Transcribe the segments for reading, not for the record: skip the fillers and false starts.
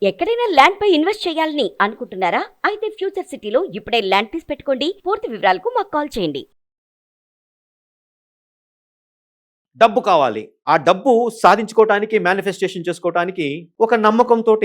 ఎక్కడైనా ల్యాండ్ పై ఇన్వెస్ట్ చేయాలని అనుకుంటున్నారా? అయితే ఫ్యూచర్ సిటీలో ఇప్పుడే ల్యాండ్ పీస్ పెట్టుకోండి. పూర్తి వివరాలకు మాకు కాల్ చేయండి. డబ్బు కావాలి. ఆ డబ్బు సాధించుకోవటానికి, మేనిఫెస్టేషన్ చేసుకోవటానికి ఒక నమ్మకంతో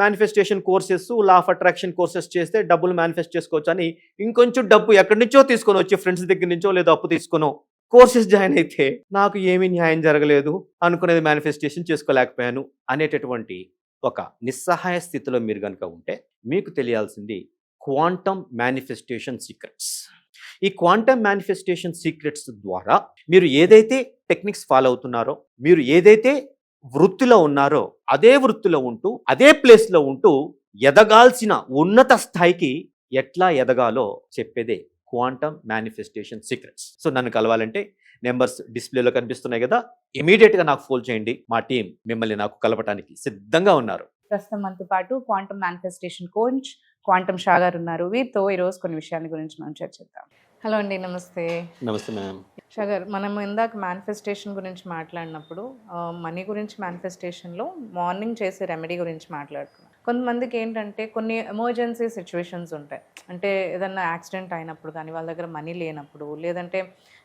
manifestation courses, law of attraction courses చేస్తే డబ్బులు మేనిఫెస్ట్ చేసుకోవచ్చు అని ఇంకొంచెం డబ్బు ఎక్కడి నుంచో తీసుకొని వచ్చి ఫ్రెండ్స్ దగ్గర నుంచో లేదా అప్పు తీసుకునో కోర్సెస్ జాయిన్ అయితే నాకు ఏమీ న్యాయం జరగలేదు, అనుకునేది మేనిఫెస్టేషన్ చేసుకోలేకపోయాను అనేటటువంటి ఒక నిస్సహాయ స్థితిలో మీరు కనుక ఉంటే మీకు తెలియాల్సింది క్వాంటమ్ మేనిఫెస్టేషన్ సీక్రెట్స్. ఈ క్వాంటమ్ మేనిఫెస్టేషన్ సీక్రెట్స్ ద్వారా మీరు ఏదైతే టెక్నిక్స్ ఫాలో అవుతున్నారో, మీరు ఏదైతే వృత్తిలో ఉన్నారో అదే వృత్తిలో ఉంటూ, అదే ప్లేస్లో ఉంటూ ఎదగాల్సిన ఉన్నత స్థాయికి ఎట్లా ఎదగాలో చెప్పేదే క్వాంటమ్ మేనిఫెస్టేషన్ సీక్రెట్స్. సో నన్ను కలవాలంటే నెంబర్స్ డిస్ప్లేలో కనిపిస్తున్నాయి కదా, ఇమీడియట్గా నాకు ఫోన్ చేయండి. మా టీం మిమ్మల్ని నాకు కలపడానికి సిద్ధంగా ఉన్నారు. ప్రస్తుతం మనతో పాటు quantum manifestation coach quantum Shah గారు ఉన్నారు. వీరితో ఈరోజు కొన్ని విషయాల గురించి మనం చర్చిద్దాం. హలో అండి, నమస్తే. నమస్తే మ్యామ్. షా గారు, మనం ఇందాక మేనిఫెస్టేషన్ గురించి మాట్లాడినప్పుడు మనీ గురించి మేనిఫెస్టేషన్లో మార్నింగ్ చేసే రెమెడీ గురించి మాట్లాడుకున్నాం. కొంతమందికి ఏంటంటే కొన్ని ఎమర్జెన్సీ సిచ్యువేషన్స్ ఉంటాయి. అంటే ఏదన్నా యాక్సిడెంట్ అయినప్పుడు కానీ, వాళ్ళ దగ్గర మనీ లేనప్పుడు, లేదంటే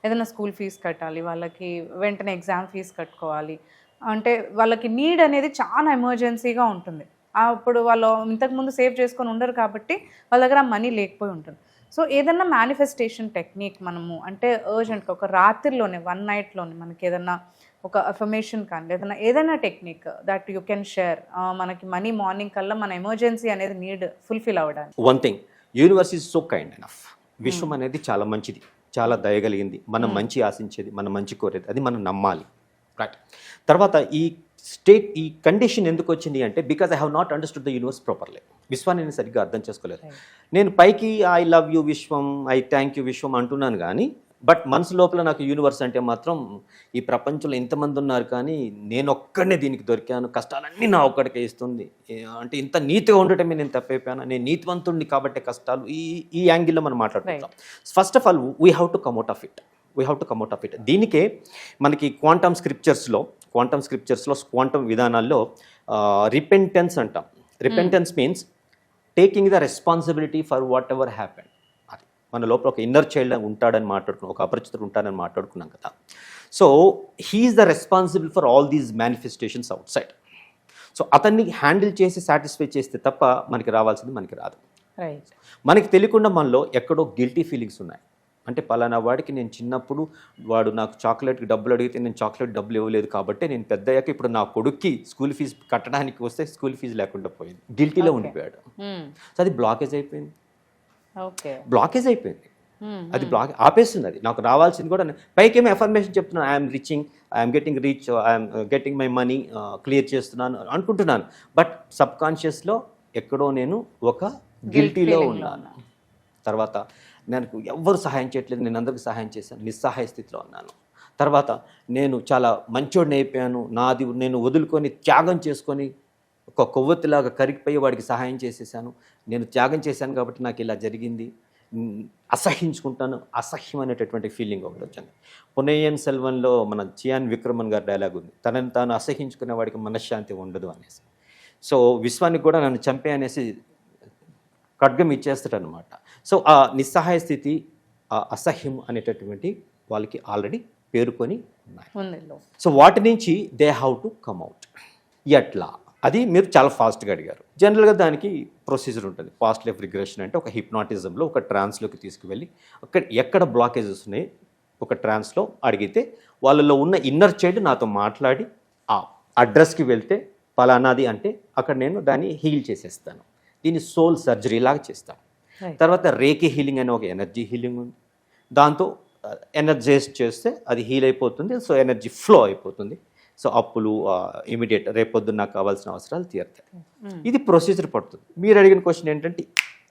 ఏదైనా స్కూల్ ఫీజు కట్టాలి, వాళ్ళకి వెంటనే ఎగ్జామ్ ఫీజు కట్టుకోవాలి, అంటే వాళ్ళకి నీడ్ అనేది చాలా ఎమర్జెన్సీగా ఉంటుంది. అప్పుడు వాళ్ళు ఇంతకుముందు సేవ్ చేసుకొని ఉండరు కాబట్టి వాళ్ళ దగ్గర మనీ లేకపోయి ఉంటుంది. సో ఏదన్నా మేనిఫెస్టేషన్ టెక్నిక్ మనము అంటే అర్జెంట్గా ఒక రాత్రిలోనే 1 నైట్లోనే మనకి ఏదన్నా ఒక అఫర్మేషన్ కానీ ఏదైనా technique that you can share, మనకి మనీ మార్నింగ్ కల్లా మన ఎమర్జెన్సీ అనేది నీడ్ ఫుల్ఫిల్ అవ్వడానికి. One thing, universe is so kind enough. విశ్వం అనేది చాలా మంచిది, చాలా దయగలిగింది, మనం మంచి ఆశించేది, మనం మంచి కోరేది, అది మనం నమ్మాలి. రైట్. తర్వాత ఈ కండిషన్ ఎందుకు వచ్చింది అంటే because I have not understood the universe properly. విశ్వాన్ని నేను సరిగ్గా అర్థం చేసుకోలేదు. నేను పైకి I love you Vishwam, I thank you విశ్వం అంటున్నాను కానీ, బట్ మనసు లోపల నాకు యూనివర్స్ అంటే మాత్రం ఈ ప్రపంచంలో ఎంతమంది ఉన్నారు కానీ నేను ఒక్కడనే దీనికి దొరికాను, కష్టాలన్నీ నా ఒక్కడికే ఇస్తుంది అంటే ఇంత నీతిగా ఉండటమే నేను తప్పైపోయాను, నేను నీతివంతుడిని కాబట్టి కష్టాలు, ఈ యాంగిల్లో మనం మాట్లాడుకుంటాం. First of all we have to come out of it. దీనికే మనకి క్వాంటమ్ స్క్రిప్చర్స్లో క్వాంటమ్ విధానాల్లో రిపెంటెన్స్ అంటాం. Repentance means taking the responsibility for what ever happen. అది మన లోపల ఒక ఇన్నర్ చైల్డ్ ఉంటాడని మాట్లాడుకున్నాం, ఒక అపరిచితుడు ఉంటాడని మాట్లాడుకున్నాం కదా. So he's the responsible for all these manifestations outside. సో అతన్ని హ్యాండిల్ చేసి సాటిస్ఫై చేస్తే తప్ప మనకి రావాల్సింది మనకి రాదు. రైట్. మనకి తెలియకుండా మనలో ఎక్కడో గిల్టీ ఫీలింగ్స్ ఉన్నాయి. అంటే పలానా వాడికి నేను చిన్నప్పుడు వాడు నాకు చాక్లెట్కి డబ్బులు అడిగితే నేను చాక్లెట్ డబ్బులు ఇవ్వలేదు కాబట్టి నేను పెద్దయ్యాక ఇప్పుడు నా కొడుక్కి స్కూల్ ఫీజు కట్టడానికి వస్తే స్కూల్ ఫీజు లేకుండా పోయింది, గిల్టీలో ఉండిపోయాడు. సో అది బ్లాకేజ్ అయిపోయింది. అది ఆపేస్తుంది. అది నాకు రావాల్సింది కూడా పైకేమో ఎఫర్మేషన్ చెప్తున్నాను, I'm reaching, I'm getting rich, I'm getting my money, clear చేస్తున్నాను అనుకుంటున్నాను. బట్ సబ్ కాన్షియస్లో ఎక్కడో నేను ఒక గిల్టీలో ఉన్నాను. తర్వాత నాకు ఎవ్వరు సహాయం చేయట్లేదు, నేను అందరికీ సహాయం చేశాను, నిస్సహాయ స్థితిలో ఉన్నాను. తర్వాత నేను చాలా మంచోడిని అయిపోయాను, నేను వదులుకొని త్యాగం చేసుకొని ఒక కొవ్వొత్తిలాగా కరిగిపోయి వాడికి సహాయం చేసేసాను, నేను త్యాగం చేశాను కాబట్టి నాకు ఇలా జరిగింది, అసహించుకుంటాను, అసహ్యం అనేటటువంటి ఫీలింగ్ ఒకటి వచ్చింది. పొన్నియిన్ సెల్వన్లో మన చియాన్ విక్రమన్ గారి డైలాగ్ ఉంది, తనని తాను అసహించుకునే వాడికి మనశ్శాంతి ఉండదు అనేసి. సో విశ్వానికి కూడా నన్ను చంపే అనేసి ఖడ్గం ఇచ్చేస్తాడు అనమాట. సో ఆ నిస్సహాయ స్థితి, ఆ అసహ్యం అనేటటువంటి వాళ్ళకి ఆల్రెడీ పేరుకొని ఉన్నాయి. సో వాటి నుంచి they have to come out. ఎట్లా అది మీరు చాలా ఫాస్ట్గా అడిగారు. జనరల్గా దానికి ప్రొసీజర్ ఉంటుంది. పాస్ట్ లైఫ్ రిగ్రెషన్ అంటే ఒక హిప్నాటిజంలో ఒక ట్రాన్స్లోకి తీసుకువెళ్ళి ఎక్కడ బ్లాకేజెస్ ఉన్నాయి ఒక ట్రాన్స్లో అడిగితే వాళ్ళలో ఉన్న ఇన్నర్ చైల్డ్ నాతో మాట్లాడి ఆ అడ్రస్కి వెళ్తే పలానాది అంటే అక్కడ నేను దాన్ని హీల్ చేసేస్తాను. దీన్ని సోల్ సర్జరీ లాగా చేస్తాం. తర్వాత రేకి హీలింగ్ అనే ఒక ఎనర్జీ హీలింగ్ ఉంది, దాంతో ఎనర్జైజ్ చేస్తే అది హీల్ అయిపోతుంది. సో ఎనర్జీ ఫ్లో అయిపోతుంది. సో అప్పులు ఇమీడియట్ రేపొద్దున నాకు కావాల్సిన అవసరాలు తీరుతాయి. ఇది ప్రొసీజర్ పడుతుంది. మీరు అడిగిన క్వశ్చన్ ఏంటంటే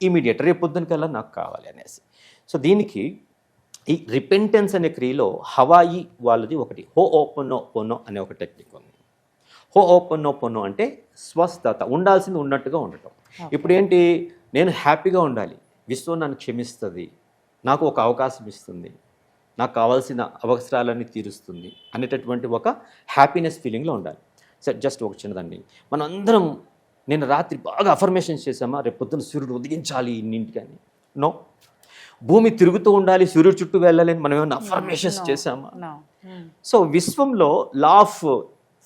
ఇమీడియట్ రేపొద్దున కల్లా నాకు కావాలి అనేసి. సో దీనికి ఈ రిపెంటెన్స్ అనే క్రియలో హవాయి వాళ్ళది ఒకటి హో ఓపెనో పొనో అనే ఒక టెక్నిక్ ఉంది. హో ఓపెనో పొనో అంటే స్వస్థత, ఉండాల్సింది ఉన్నట్టుగా ఉండటం. ఇప్పుడు ఏంటి, నేను హ్యాపీగా ఉండాలి, విశ్వం నన్ను క్షమిస్తుంది, నాకు ఒక అవకాశం ఇస్తుంది, నాకు కావాల్సిన అవసరాలన్నీ తీరుస్తుంది అనేటటువంటి ఒక హ్యాపీనెస్ ఫీలింగ్లో ఉండాలి. సార్ జస్ట్ ఒక చిన్నదండి, మనం అందరం నేను రాత్రి బాగా అఫర్మేషన్స్ చేశామా, రేపు పొద్దున్న సూర్యుడు ఉదయించాలి ఇన్నింటికి అని. నో. భూమి తిరుగుతూ ఉండాలి, సూర్యుడు చుట్టూ వెళ్ళాలని మనం ఏమైనా అఫర్మేషన్స్ చేశామా? No. సో విశ్వంలో లా ఆఫ్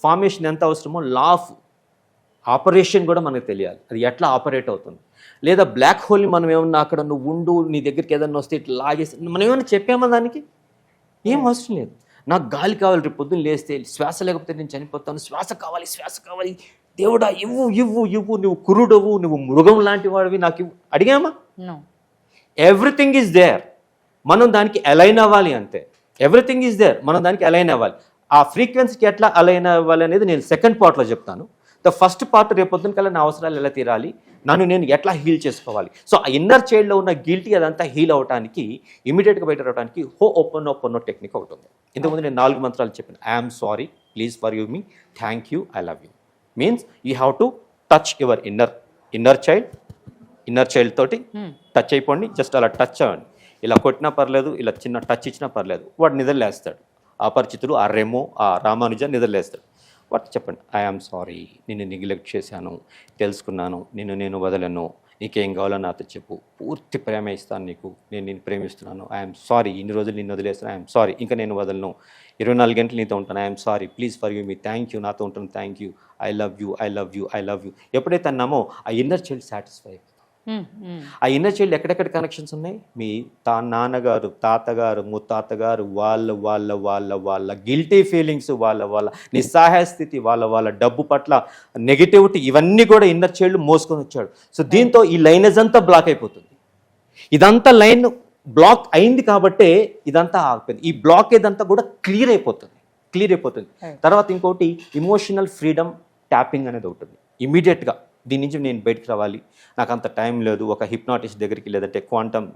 ఫార్మేషన్ ఎంత అవసరమో లా ఆఫ్ ఆపరేషన్ కూడా మనకు తెలియాలి, అది ఎట్లా ఆపరేట్ అవుతుంది. లేదా బ్లాక్ హోల్ని మనం ఏమన్నా అక్కడ నువ్వు ఉండు, నీ దగ్గరికి ఏదన్నా వస్తే ఇట్లా లాగేసి మనం ఏమైనా చెప్పామా దానికి? ఏం అవసరం లేదు. నాకు గాలి కావాలి, రేపు పొద్దున్న లేస్తే శ్వాస లేకపోతే నేను చనిపోతాను, శ్వాస కావాలి, దేవుడా ఇవ్వు ఇవ్వు ఇవ్వు, నువ్వు కురుడవు, నువ్వు మృగం లాంటి వాడివి, నాకు ఇవ్వు అడిగామా? No. ఎవ్రీథింగ్ ఈజ్ దేర్, మనం దానికి అలైన్ అవ్వాలి అంతే. ఎవ్రీథింగ్ ఈజ్ దేర్, మనం దానికి అలైన్ అవ్వాలి. ఆ ఫ్రీక్వెన్సీకి ఎట్లా అలైన్ అవ్వాలి అనేది నేను సెకండ్ పార్ట్లో చెప్తాను. ద ఫస్ట్ పార్ట్ రేపొద్దున కల్లా నా అవసరాలు ఎలా తీరాలి, నన్ను నేను ఎట్లా హీల్ చేసుకోవాలి. సో ఆ ఇన్నర్ చైల్డ్లో ఉన్న గిల్టీ అదంతా హీల్ అవడానికి, ఇమీడియట్గా బయట రావడానికి ఓపెన్ టెక్నిక్ ఒకటి ఉంది. ఇంతకుముందు నేను 4 మంత్రాలు చెప్పాను. I'm sorry, please forgive me, thank you, I love you. Means you have to touch your inner child తోటి టచ్ అయిపోండి. జస్ట్ అలా టచ్ అవ్వండి. ఇలా కొట్టినా పర్లేదు, ఇలా చిన్న టచ్ ఇచ్చినా పర్లేదు, వాడు నిద్రలేస్తాడు. అపరిచితుడు, ఆ రెమో, ఆ రామానుజ నిద్రలేస్తాడు. వాటి చెప్పండి, ఐఆమ్ సారీ, నిన్ను నెగ్లెక్ట్ చేశాను, తెలుసుకున్నాను, నేను వదలను, నీకేం కావాలో నాతో చెప్పు, పూర్తి ప్రేమ ఇస్తాను నీకు, నేను నిన్ను ప్రేమిస్తున్నాను, ఐఎమ్ సారీ, ఇన్ని రోజులు నిన్ను వదిలేస్తాను, ఐఎమ్ సారీ, ఇంకా నేను వదలను, 24 గంటలు నీతో ఉంటాను, I'm sorry, please forgive me, thank you, నాతో ఉంటాను, thank you, I love you, I love you, I love you. ఎప్పుడైతే అన్నామో ఆ ఇన్నర్ చైల్డ్ సాటిస్ఫై. ఆ ఇన్నర్ చైల్డ్ ఎక్కడెక్కడ కనెక్షన్స్ ఉన్నాయి, మీ నాన్నగారు, తాతగారు, ముత్తాతగారు, వాళ్ళ గిల్టీ ఫీలింగ్స్, వాళ్ళ నిస్సహాయ స్థితి, వాళ్ళ డబ్బు పట్ల నెగిటివిటీ, ఇవన్నీ కూడా ఇన్నర్ చైల్డ్ మోసుకొని వచ్చాడు. సో దీంతో ఈ లైనేజ్ అంతా బ్లాక్ అయిపోతుంది. ఇదంతా లైన్ బ్లాక్ అయింది కాబట్టే ఇదంతా ఆగిపోయింది. ఈ బ్లాకేజ్ అంతా కూడా క్లియర్ అయిపోతుంది. తర్వాత ఇంకోటి ఇమోషనల్ ఫ్రీడమ్ ట్యాపింగ్ అనేది ఉంటుంది. ఇమీడియట్గా దీని నుంచి నేను బయటకు రావాలి, నాకు అంత టైం లేదు, ఒక హిప్నాటిస్ట్ దగ్గరికి లేదంటే క్వాంటమ్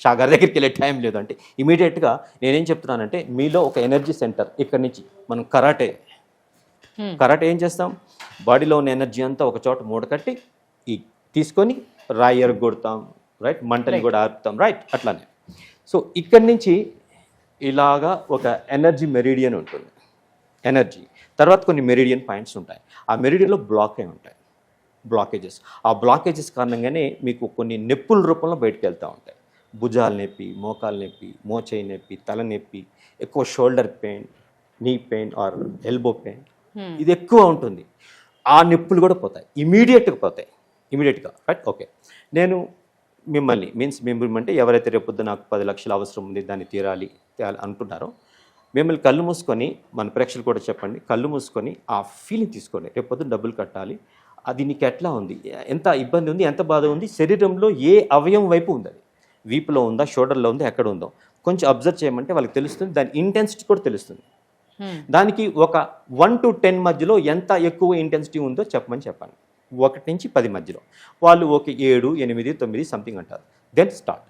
షాగర్ దగ్గరికి వెళ్ళే టైం లేదు అంటే ఇమీడియట్గా నేనేం చెప్తున్నానంటే, మీలో ఒక ఎనర్జీ సెంటర్, ఇక్కడి నుంచి మనం కరాటే ఏం చేస్తాం, బాడీలో ఉన్న ఎనర్జీ అంతా ఒక చోట మూట కట్టి ఈ తీసుకొని రాయి ఎరగొడతాం, రైట్, మంటని కూడా ఆపుతాం, రైట్, అట్లానే. సో ఇక్కడి నుంచి ఇలాగా ఒక ఎనర్జీ మెరిడియన్ ఉంటుంది. ఎనర్జీ తర్వాత కొన్ని మెరిడియన్ పాయింట్స్ ఉంటాయి. ఆ మెరిడియన్లో బ్లాక్ అయి ఉంటాయి, బ్లాకేజెస్. ఆ బ్లాకేజెస్ కారణంగానే మీకు కొన్ని నొప్పుల రూపంలో బయటకు వెళ్తూ ఉంటాయి. భుజాలు నొప్పి, మోకాలు నొప్పి, మోచేయి నొప్పి, తల నొప్పి, ఎక్కువ shoulder pain, knee pain or elbow pain, ఇది ఎక్కువ ఉంటుంది. ఆ నొప్పులు కూడా పోతాయి, ఇమీడియట్గా రైట్. ఓకే, నేను మిమ్మల్ని అంటే ఎవరైతే రేపొద్దు నాకు 10 లక్షలు అవసరం ఉంది, దాన్ని తీరాలి అంటున్నారో, మిమ్మల్ని కళ్ళు మూసుకొని, మన ప్రేక్షకులు కూడా చెప్పండి, కళ్ళు మూసుకొని ఆ ఫీలింగ్ తీసుకోండి. రేపొద్దు డబ్బులు కట్టాలి, అది నీకు ఎట్లా ఉంది, ఎంత ఇబ్బంది ఉంది, ఎంత బాధ ఉంది, శరీరంలో ఏ అవయవం వైపు ఉంది, అది వీపులో ఉందా, షోల్డర్లో ఉందా, ఎక్కడ ఉందో కొంచెం అబ్జర్వ్ చేయమంటే వాళ్ళకి తెలుస్తుంది. దాని ఇంటెన్సిటీ కూడా తెలుస్తుంది. దానికి ఒక 1 to 10 మధ్యలో ఎంత ఎక్కువ ఇంటెన్సిటీ ఉందో చెప్పమని చెప్పండి. 1 నుంచి 10 మధ్యలో. వాళ్ళు ఓకే 7, 8, 9 సంథింగ్ అంటారు. Then start.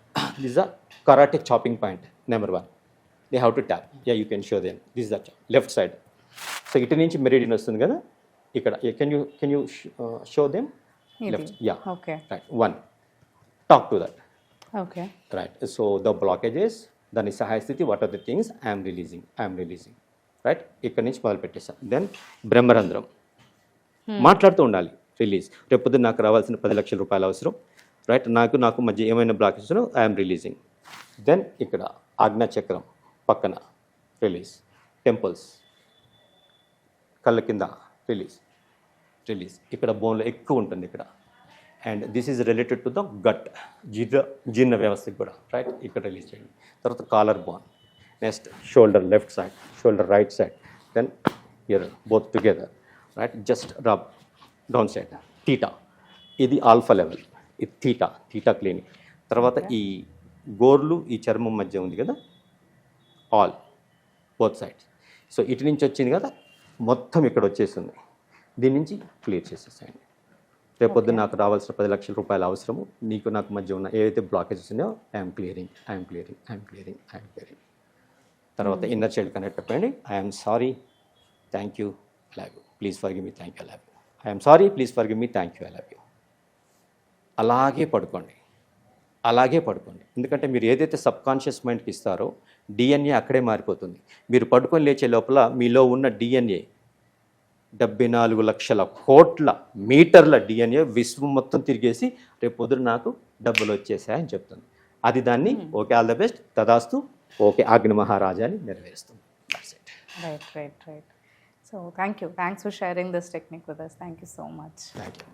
This the karate chopping point number 1. They have to tap. Ya, you can show them. This the left side. So ఇటు నుంచి మెరిడియన్ వస్తుంది కదా ఇక్కడ. Can you show them left. Ya, Okay. Right. 1. Talk to that. Okay. Right. So the blockages, దాని సహాయ స్థితి, what are the things I'm releasing. Right. ఇక్కడ నుంచి మొదలు పెట్టేస్తాను. దెన్ బ్రహ్మరంధ్రం మాట్లాడుతూ ఉండాలి. రిలీజ్. రేపు నాకు రావాల్సిన 10 లక్షల రూపాయలు అవసరం, రైట్, నాకు మధ్య ఏమైనా బ్లాకేజెస్ ఐఎమ్ రిలీజింగ్. దెన్ ఇక్కడ ఆజ్ఞాచక్రం పక్కన రిలీజ్. టెంపుల్స్ కళ్ళ కింద రిలీజ్. ఇక్కడ బోన్లో ఎక్కువ ఉంటుంది ఇక్కడ. And this is related to the gut, జీర్ణ వ్యవస్థకి కూడా, రైట్, ఇక్కడ రిలీజ్ చేయండి. తర్వాత collar bone. Next shoulder left side, shoulder right side. Then here both together, right, just rub down side. Theta, ఇది ఆల్ఫా లెవెల్, ఇది థీటా క్లీనింగ్. తర్వాత ఈ గోర్లు ఈ చర్మం మధ్య ఉంది కదా, ఆల్ బోత్ సైడ్స్. సో ఇటు నుంచి వచ్చింది కదా, మొత్తం ఇక్కడ వచ్చేస్తుంది. దీని నుంచి క్లియర్ చేసేసాయండి. రేపొద్దు నాకు రావాల్సిన 10 లక్షల రూపాయల అవసరము, నాకు మధ్య ఉన్న ఏవైతే బ్లాకేజెస్ ఉన్నాయో ఐఎమ్ క్లియరింగ్. తర్వాత ఇన్నర్ చైల్డ్ కనెక్ట్ అయిపోయింది. I'm sorry, thank you, I love you, please forgive me, thank you, I love you. I'm sorry, please forgive me, thank you, I love you. అలాగే పడుకోండి. ఎందుకంటే మీరు ఏదైతే subconscious మైండ్కి ఇస్తారో DNA అక్కడే మారిపోతుంది. మీరు పడుకొని లేచే లోపల మీలో ఉన్న డిఎన్ఏ 74 లక్షల కోట్ల మీటర్ల డిఎన్ఏ విశ్వం మొత్తం తిరిగేసి రేపు పొద్దున నాకు డబ్బులు వచ్చేసాయని చెప్తుంది. అది దాన్ని ఓకే ఆల్ ద బెస్ట్ తదాస్తు ఓకే అగ్ని మహారాజాని నెరవేరుస్తుంది. Right. So thank you. Thanks for sharing this technique with us. Thank you so much. Thank you.